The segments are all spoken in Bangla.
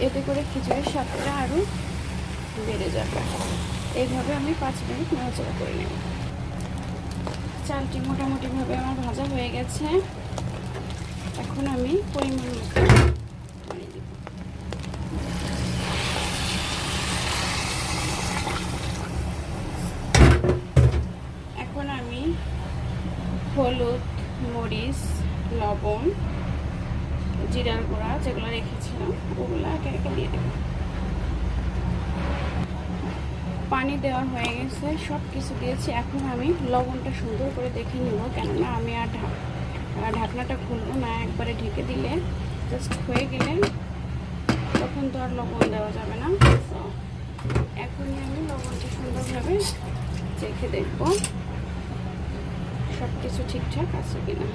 এতে করে খিচুড়ির স্বাদটা আরও বেড়ে যাবে। এইভাবে আমি 5 মিনিট নাড়াচাড়া করে নেব। চালটি মোটামুটিভাবে আমার ভাজা হয়ে গেছে। এখন আমি পরিমাণ মতো পানি দিব। এখন আমি হলুদ, মরিচ, লবণ, জিরার গুঁড়া যেগুলো রেখেছিলাম ওগুলো একে একে দিয়ে দেব। পানি দেওয়া হয়ে গেছে, সব কিছু দিয়েছি। এখন আমি লবণটা সুন্দর করে দেখে নেব, কেননা আমি আর ঢাকনাটা খুলবো না। একবারে ঢেকে দিলে জাস্ট হয়ে গেলে তখন তো আর লবণ দেওয়া যাবে না। তো এখনই আমি লবণটা সুন্দরভাবে চেখে দেখব সব কিছু ঠিকঠাক আছে কিনা।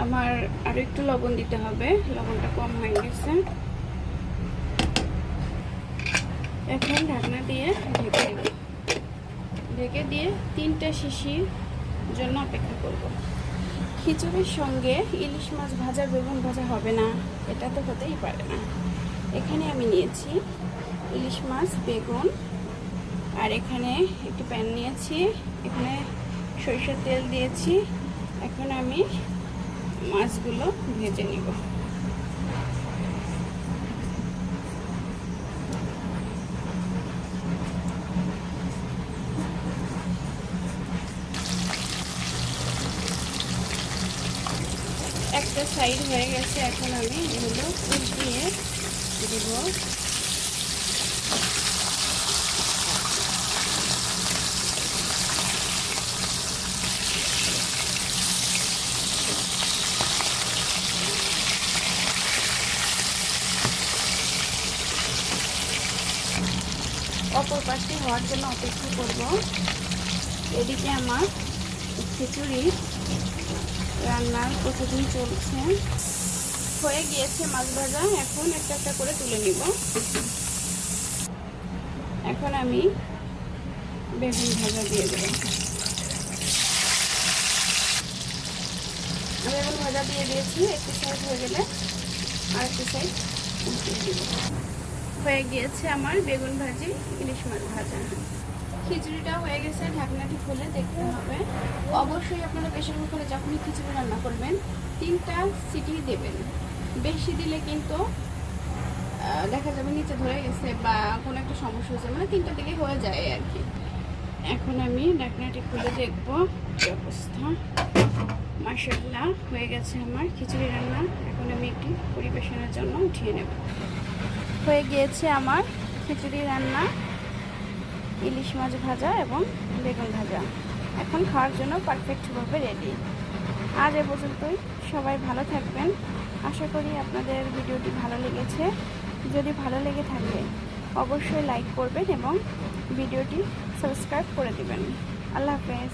আমার আরও একটু লবণ দিতে হবে, লবণটা কম হয়ে গেছে। এখন ঢাকনা দিয়ে ঢেকে দেব। ঢেকে দিয়ে 3টা শিশির জন্য অপেক্ষা করব। খিচুড়ির সঙ্গে ইলিশ মাছ ভাজা, বেগুন ভাজা হবে না, এটা তো হতেই পারে না। এখানে আমি নিয়েছি ইলিশ মাছ, বেগুন, আর এখানে একটু প্যান নিয়েছি, এখানে সরিষার তেল দিয়েছি। এখন আমি মাছগুলো ভেজে নিব। একটা সাইড হয়ে গেছে, এখন আমি এগুলো উল্টিয়ে দিব। অপর পাশে হওয়ার জন্য অপেক্ষা করব। এদিকে আমার খিচুড়ি রান্নার প্রতিদিন চলছে, হয়ে গিয়েছে মাছ ভাজা। এখন একটা একটা করে তুলে নিব। এখন আমি বেগুন ভাজা দিয়ে দেব। বেগুন ভাজা দিয়ে দিয়েছি, একটু সাইড হয়ে গেলে আর একটু সাইড উল্টিয়ে দিব। হয়ে গিয়েছে আমার বেগুন ভাজি, ইলিশ মাছ ভাজা। খিচুড়িটা হয়ে গেছে, ঢাকনাটি খুলে দেখতে হবে। অবশ্যই আপনারা প্রেসার কুকারে যখনই খিচুড়ি রান্না করবেন 3টা সিটি দেবেন। বেশি দিলে কিন্তু দেখা যাবে নিচে ধরে গেছে বা কোনো একটা সমস্যা হচ্ছে, মানে 3টা দিকে হয়ে যায় আর কি। এখন আমি ঢাকনাটি খুলে দেখব কি অবস্থা। মাশাআল্লাহ, হয়ে গেছে আমার খিচুড়ি রান্না। এখন আমি একটি পরিবেশনের জন্য উঠিয়ে নেব। হয়ে গিয়েছে আমার খিচুড়ি রান্না, ইলিশ মাছ ভাজা এবং বেগুন ভাজা। এখন খাওয়ার জন্য পারফেক্টভাবে রেডি। আজ এ পর্যন্তই। সবাই ভালো থাকবেন। আশা করি আপনাদের ভিডিওটি ভালো লেগেছে। যদি ভালো লেগে থাকে অবশ্যই লাইক করবেন এবং ভিডিওটি সাবস্ক্রাইব করে দিবেন। আল্লাহ হাফেজ।